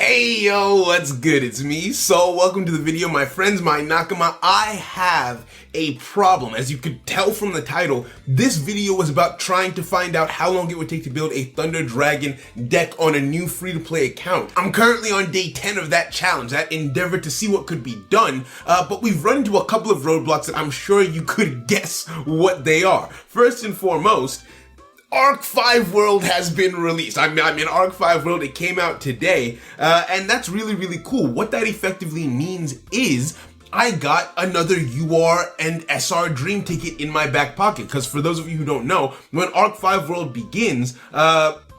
Hey yo, what's good? It's me. So welcome to the video, my friends, my Nakama. I have a problem. As you could tell from the title, this video was about trying to find out how long it would take to build a Thunder Dragon deck on a new free-to-play account. I'm currently on day 10 of that challenge, that endeavor to see what could be done, but we've run into a couple of roadblocks that I'm sure you could guess what they are. First and foremost, Arc 5 World has been released. I'm in Arc 5 World, it came out today, and that's really cool. What that effectively means is I got another UR and SR Dream ticket in my back pocket, because for those of you who don't know, when Arc 5 World begins,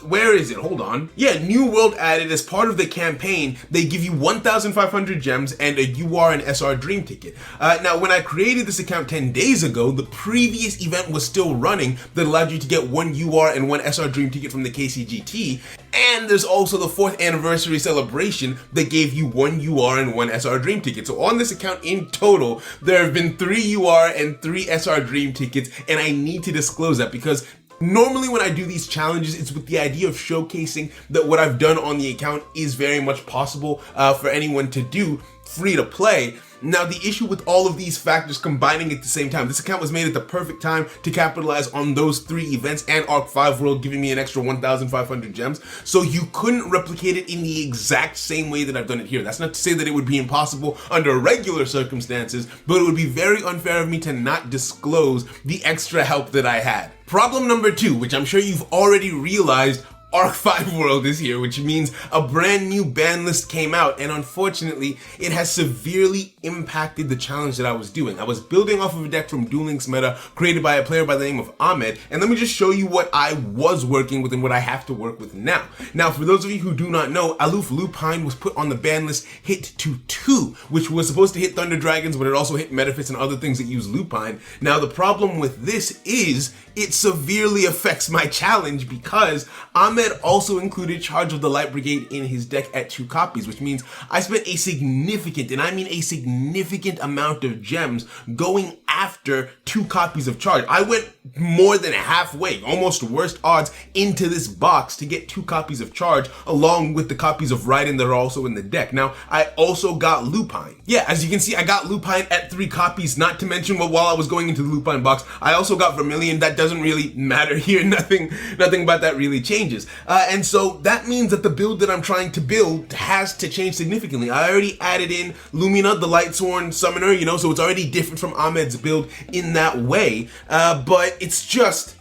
where is it? Hold on. Yeah, New World added as part of the campaign, they give you 1,500 gems and a UR and SR Dream ticket. Now, when I created this account 10 days ago, the previous event was still running that allowed you to get one UR and one SR Dream ticket from the KCGT. And there's also the 4th anniversary celebration that gave you one UR and one SR Dream ticket. So on this account in total, there have been 3 UR and 3 SR Dream tickets, and I need to disclose that because normally when I do these challenges, it's with the idea of showcasing that what I've done on the account is very much possible for anyone to do free to play. Now, the issue with all of these factors combining at the same time, this account was made at the perfect time to capitalize on those 3 events and Arc 5 World giving me an extra 1,500 gems, so you couldn't replicate it in the exact same way that I've done it here. That's not to say that it would be impossible under regular circumstances, but it would be very unfair of me to not disclose the extra help that I had. Problem number 2, which I'm sure you've already realized, Arc 5 World is here, which means a brand new ban list came out, and unfortunately, it has severely impacted the challenge that I was doing. I was building off of a deck from Duel meta created by a player by the name of Ahmed, and let me just show you what I was working with and what I have to work with now. Now, for those of you who do not know, Aloof Lupine was put on the ban list hit to 2, which was supposed to hit Thunder Dragons, but it also hit Metafits and other things that use Lupine. Now, the problem with this is it severely affects my challenge because Ahmed also included Charge of the Light Brigade in his deck at 2 copies, which means I spent a significant, and I mean a significant amount of gems going after 2 copies of Charge. I went more than halfway, almost worst odds, into this box to get 2 copies of Charge along with the copies of Raiden that are also in the deck. Now, I also got Lupine. Yeah, as you can see, I got Lupine at 3 copies, not to mention while I was going into the Lupine box, I also got Vermilion. That doesn't really matter here. Nothing about that really changes. And so that means that the build that I'm trying to build has to change significantly. I already added in Lumina, the Lightsworn Summoner, you know, so it's already different from Ahmed's build in that way. But it's just,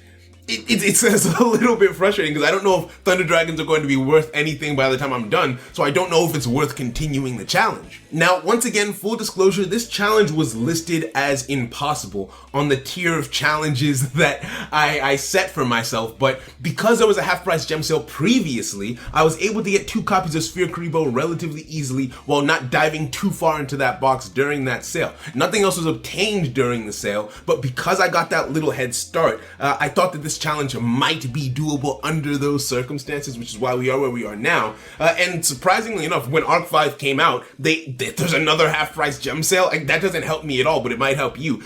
it's a little bit frustrating because I don't know if Thunder Dragons are going to be worth anything by the time I'm done, so I don't know if it's worth continuing the challenge. Now, once again, full disclosure, this challenge was listed as impossible on the tier of challenges that I set for myself, but because there was a half-price gem sale previously, I was able to get 2 copies of Sphere Kuriboh relatively easily while not diving too far into that box during that sale. Nothing else was obtained during the sale, but because I got that little head start, I thought that this challenge might be doable under those circumstances, which is why we are where we are now. And surprisingly enough, when Arc 5 came out, there's another half-price gem sale. Like, that doesn't help me at all, but it might help you.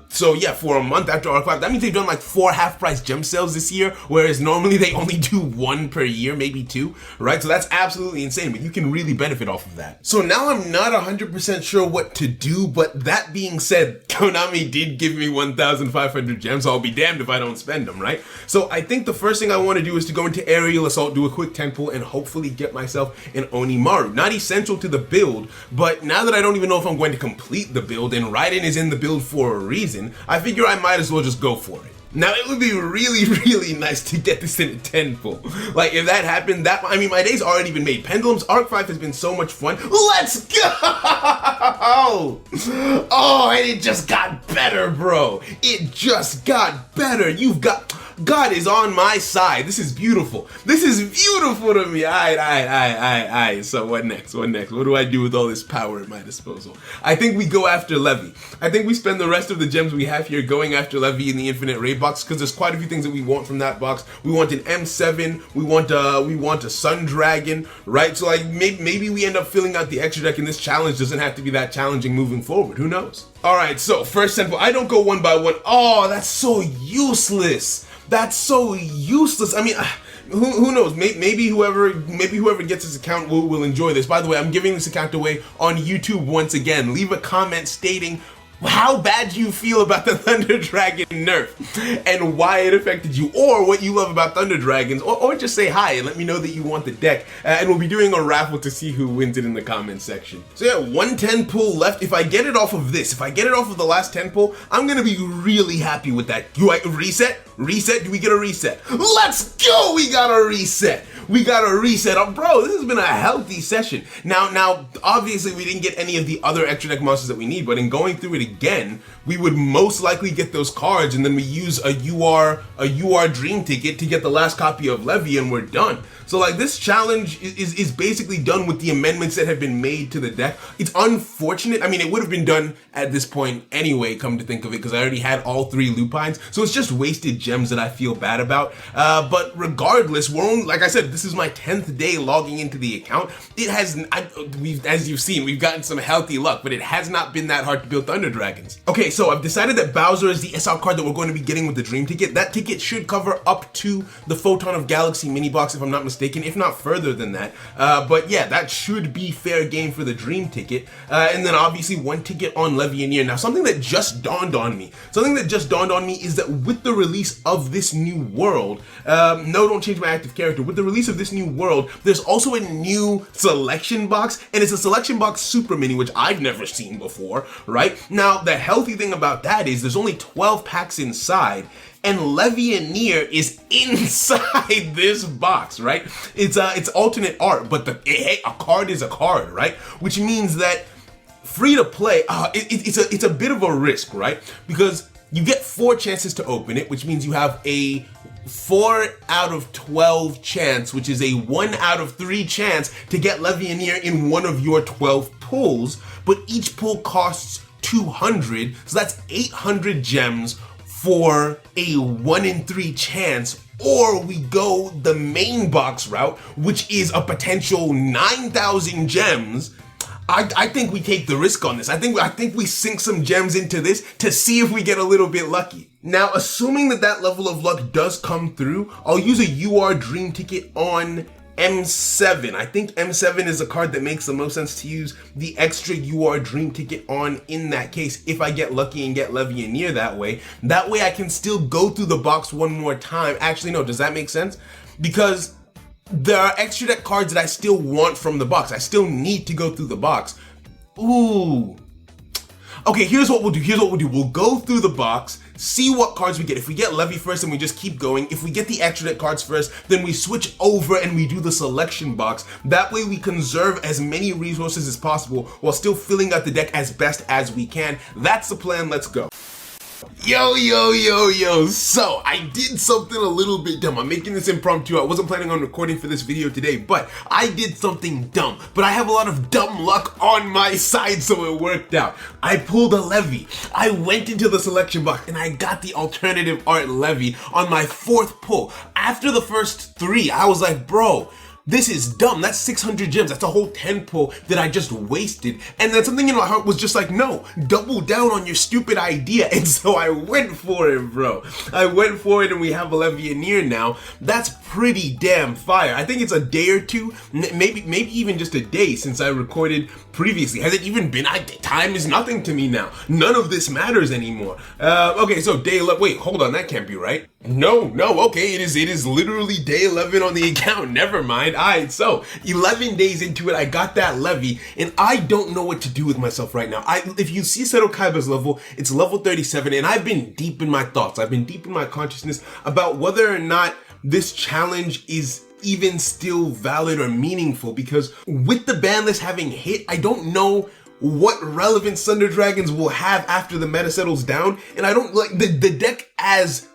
So yeah, for a month after Arc 5, that means they've done like 4 half-price gem sales this year, whereas normally they only do 1 per year, maybe 2, right? So that's absolutely insane, but you can really benefit off of that. So now I'm not 100% sure what to do, but that being said, Konami did give me 1,500 gems, so I'll be damned if I don't spend them, right? So I think the first thing I want to do is to go into Aerial Assault, do a quick 10 pull, and hopefully get myself an Onimaru. Not essential to the build, but now that I don't even know if I'm going to complete the build, and Raiden is in the build for a reason, I figure I might as well just go for it. Now, it would be really nice to get this in a 10 pull. Like, if that happened, I mean, my day's already been made. Pendulum's Arc 5 has been so much fun. Let's go! Oh, and it just got better, bro. It just got better. God is on my side. This is beautiful. This is beautiful to me. Aight. So what next? What do I do with all this power at my disposal? I think we go after Levi. I think we spend the rest of the gems we have here going after Levi in the Infinite Raid box, because there's quite a few things that we want from that box. We want an M7. We want a Sun Dragon, right? So like maybe we end up filling out the extra deck, and this challenge doesn't have to be that challenging moving forward. Who knows? All right. So first sample. I don't go one by one. Oh, that's so useless. That's so useless. I mean, who knows? Maybe whoever gets this account will enjoy this. By the way, I'm giving this account away on YouTube once again. Leave a comment stating how bad you feel about the Thunder Dragon nerf and why it affected you, or what you love about Thunder Dragons, or just say hi and let me know that you want the deck, and we'll be doing a raffle to see who wins it in the comments section. So yeah, 110 pull left. If I get it off of this, if I get it off of the last 10 pull, I'm gonna be really happy with that. Do I reset? Reset? Do we get a reset? Let's go! We got a reset! We got a reset. Oh, bro, this has been a healthy session. Now, obviously we didn't get any of the other extra deck monsters that we need, but in going through it again, we would most likely get those cards, and then we use a UR dream ticket to get the last copy of Levy, and we're done. So like, this challenge is basically done with the amendments that have been made to the deck. It's unfortunate. I mean, it would have been done at this point anyway, come to think of it, because I already had all 3 lupines. So it's just wasted gems that I feel bad about. But regardless, we're only, like I said, this is my 10th day logging into the account. It has, as you've seen, we've gotten some healthy luck, but it has not been that hard to build Thunder Dragons. Okay, so I've decided that Bowser is the SR card that we're going to be getting with the Dream Ticket. That ticket should cover up to the Photon of Galaxy mini box, if I'm not mistaken, if not further than that. But yeah, that should be fair game for the Dream Ticket. And then obviously 1 ticket on Levianeer. Now, something that just dawned on me is that with the release of this new world, no, don't change my active character. With the release of this new world, there's also a new selection box, and it's a selection box super mini, which I've never seen before, right? Now, the healthy thing about that is there's only 12 packs inside, and Levianeer is inside this box, right? It's alternate art, but a card is a card, right? Which means that free to play, it's a bit of a risk, right? Because you get 4 chances to open it, which means you have a 4 out of 12 chance, which is a 1 out of 3 chance to get Levianeer in one of your 12 pulls, but each pull costs 200, so that's 800 gems for a 1 in 3 chance. Or we go the main box route, which is a potential 9,000 gems. I think we take the risk on this. I think we sink some gems into this to see if we get a little bit lucky. Now, assuming that level of luck does come through, I'll use a UR Dream Ticket on M7. I think M7 is a card that makes the most sense to use the extra UR Dream Ticket on in that case, if I get lucky and get Levianeer that way. That way I can still go through the box one more time. Actually, no, does that make sense? Because there are extra deck cards that I still want from the box. I still need to go through the box. Ooh. Okay, here's what we'll do. We'll go through the box, see what cards we get. If we get Levy first, then we just keep going. If we get the extra deck cards first, then we switch over and we do the selection box. That way we conserve as many resources as possible while still filling out the deck as best as we can. That's the plan, let's go. Yo, so I did something a little bit dumb. I'm making this impromptu. I wasn't planning on recording for this video today, but I did something dumb. But I have a lot of dumb luck on my side, so it worked out. I pulled a Levy. I went into the selection box and I got the alternative art Levy on my 4th pull. After the first 3, I was like, bro, this is dumb. That's 600 gems. That's a whole 10 pull that I just wasted. And then something in my heart was just like, no, double down on your stupid idea. And so I went for it, bro. I went for it and we have a Levianeer now. That's pretty damn fire. I think it's a day or 2, maybe even just a day since I recorded previously. Has it even been? Time is nothing to me now. None of this matters anymore. Okay, so day 11. Wait, hold on. That can't be right. No. Okay, it is literally day 11 on the account. Never mind. Alright, so 11 days into it, I got that Levy, and I don't know what to do with myself right now. If you see Seto Kaiba's level, it's level 37, and I've been deep in my thoughts. I've been deep in my consciousness about whether or not this challenge is even still valid or meaningful, because with the ban list having hit, I don't know what relevance Thunder Dragons will have after the meta settles down, and I don't like the deck as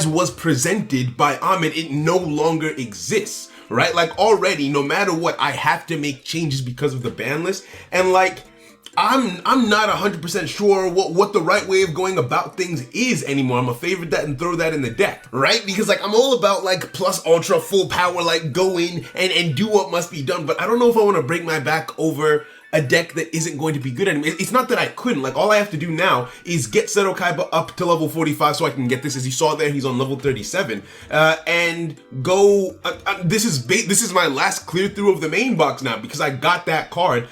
was presented by Ahmed. It no longer exists, right? Like, already, no matter what, I have to make changes because of the ban list, and like, I'm not 100% sure what the right way of going about things is anymore. I'm gonna favorite that and throw that in the deck, right? Because like, I'm all about like plus ultra full power, like go in and do what must be done, but I don't know if I want to break my back over a deck that isn't going to be good anymore. It's not that I couldn't, like all I have to do now is get Seto Kaiba up to level 45 so I can get this. As you saw there, he's on level 37, and go, this is my last clear through of the main box now because I got that card.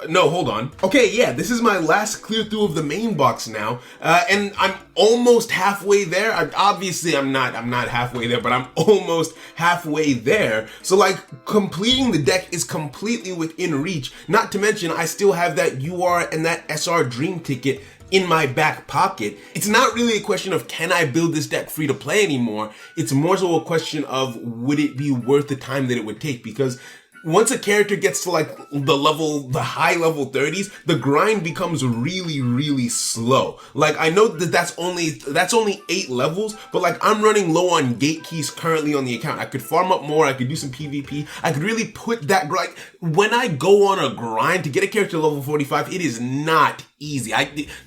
No, hold on. Okay, yeah, this is my last clear through of the main box now, and I'm almost halfway there. Obviously, I'm not halfway there, but I'm almost halfway there. So, like, completing the deck is completely within reach. Not to mention, I still have that UR and that SR Dream ticket in my back pocket. It's not really a question of can I build this deck free to play anymore. It's more so a question of would it be worth the time that it would take, because once a character gets to like the high level 30s, the grind becomes really, really slow. Like I know that that's only 8 levels, but like I'm running low on gate keys currently on the account. I could farm up more, I could do some PvP, I could really put that grind. When I go on a grind to get a character to level 45, it is not easy.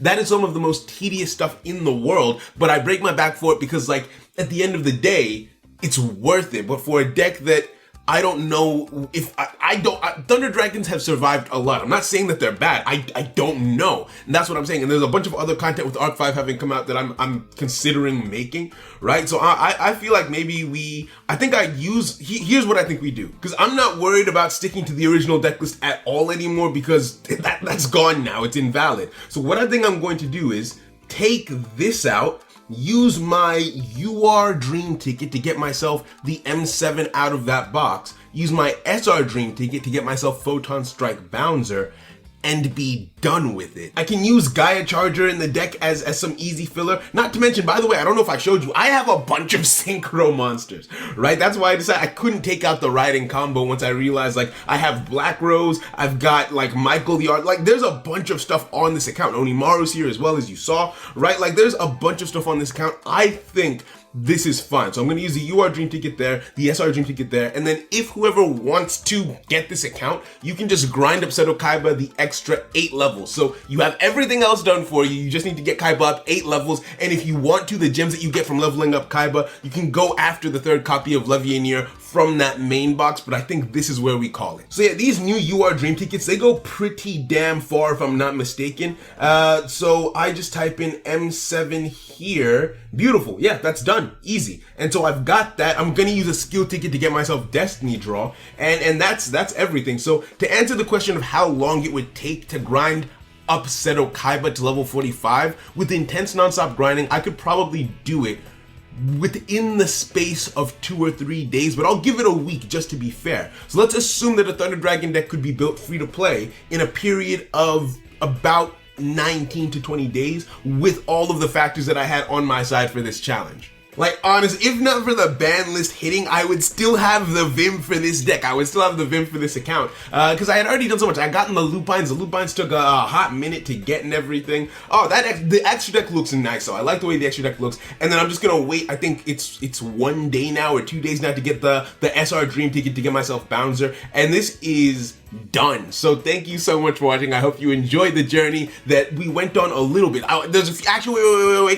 That is some of the most tedious stuff in the world, but I break my back for it because like at the end of the day, it's worth it. But for a deck that I don't know if Thunder Dragons have survived a lot. I'm not saying that they're bad. I don't know. And that's what I'm saying. And there's a bunch of other content with Arc 5 having come out that I'm considering making, right? So I feel like maybe here's what I think we do. Because I'm not worried about sticking to the original deck list at all anymore because that's gone now. It's invalid. So what I think I'm going to do is take this out, use my UR Dream ticket to get myself the M7 out of that box, use my SR Dream ticket to get myself Photon Strike Bouncer, and be done with it. I can use Gaia Charger in the deck as some easy filler. Not to mention, by the way, I don't know if I showed you, I have a bunch of synchro monsters, right? That's why I decided I couldn't take out the Riding combo once I realized like I have Black Rose, I've got like Michael the Art, like there's a bunch of stuff on this account. Onimaru's here as well, as you saw, right? Like there's a bunch of stuff on this account. I think this is fun. So I'm going to use the UR Dream ticket there, the SR Dream ticket there, and then if whoever wants to get this account, you can just grind up Seto Kaiba the extra 8 levels. So you have everything else done for you. You just need to get Kaiba up 8 levels, and if you want to, the gems that you get from leveling up Kaiba, you can go after the 3rd copy of Levianeer from that main box, but I think this is where we call it. So yeah, these new UR Dream tickets, they go pretty damn far if I'm not mistaken. So I just type in M7 here. Beautiful. Yeah, that's done. Easy. And so I've got that. I'm gonna use a skill ticket to get myself Destiny Draw, and that's everything. So to answer the question of how long it would take to grind up Seto Kaiba to level 45, with intense nonstop grinding, I could probably do it within the space of 2 or 3 days, but I'll give it a week just to be fair. So let's assume that a Thunder Dragon deck could be built free to play in a period of about 19 to 20 days with all of the factors that I had on my side for this challenge. Like, honestly, if not for the ban list hitting, I would still have the Vim for this deck. I would still have the Vim for this account. Because I had already done so much. I got in the Lupines. The Lupines took a hot minute to get and everything. Oh, the extra deck looks nice, so I like the way the extra deck looks. And then I'm just gonna wait, I think it's 1 day now or 2 days now to get the SR Dream ticket to get myself Bouncer. And this is done. So thank you so much for watching. I hope you enjoyed the journey that we went on a little bit.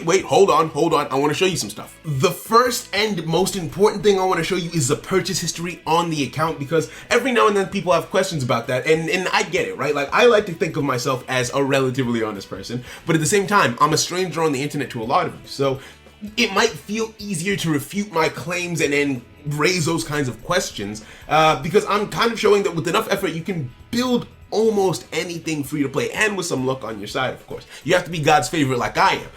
Wait, hold on. I want to show you some stuff. The first and most important thing I want to show you is the purchase history on the account, because every now and then people have questions about that, and I get it, right? Like, I like to think of myself as a relatively honest person, but at the same time, I'm a stranger on the internet to a lot of you. So it might feel easier to refute my claims and then raise those kinds of questions, because I'm kind of showing that with enough effort you can build almost anything free to play, and with some luck on your side, of course. You have to be God's favorite like I am.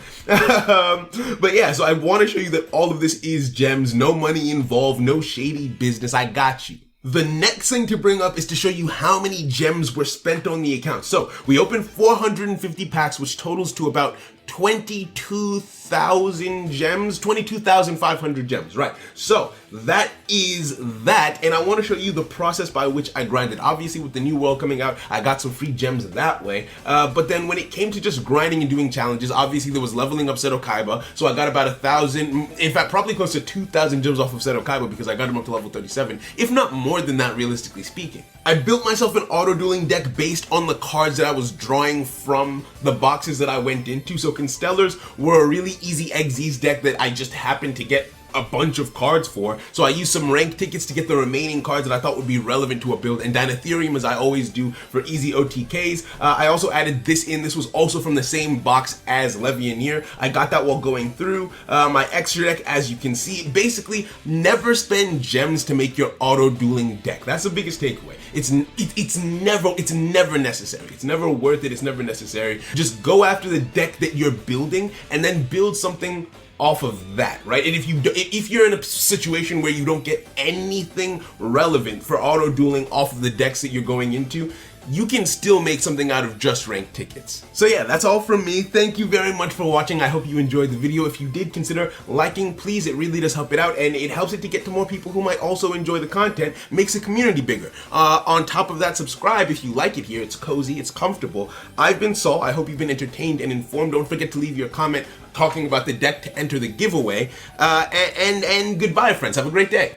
But yeah, so I want to show you that all of this is gems, no money involved, no shady business. I got you. The next thing to bring up is to show you how many gems were spent on the account. So we opened 450 packs, which totals to about 22,000 gems, 22,500 gems, right? So that is that, and I want to show you the process by which I grinded. Obviously, with the new world coming out, I got some free gems that way, but then when it came to just grinding and doing challenges, obviously there was leveling up Seto Kaiba, so I got about 1,000, in fact probably close to 2,000 gems off of Seto Kaiba because I got him up to level 37, if not more than that, realistically speaking. I built myself an auto-dueling deck based on the cards that I was drawing from the boxes that I went into. So Constellars were a really easy XYZ deck that I just happened to get a bunch of cards for. So I used some rank tickets to get the remaining cards that I thought would be relevant to a build, and Dynatherium, as I always do for easy OTKs. I also added this in. This was also from the same box as Levianeer. I got that while going through my extra deck. As you can see, basically never spend gems to make your auto dueling deck. That's the biggest takeaway. It's never necessary. It's never worth it. It's never necessary. Just go after the deck that you're building and then build something off of that, right? And if you're in a situation where you don't get anything relevant for auto dueling off of the decks that you're going into, you can still make something out of just ranked tickets. So yeah, that's all from me. Thank you very much for watching. I hope you enjoyed the video. If you did, consider liking, please. It really does help it out, and it helps it to get to more people who might also enjoy the content. Makes the community bigger. On top of that, subscribe if you like it here. It's cozy, it's comfortable. I've been Saul. I hope you've been entertained and informed. Don't forget to leave your comment talking about the deck to enter the giveaway. And goodbye, friends. Have a great day.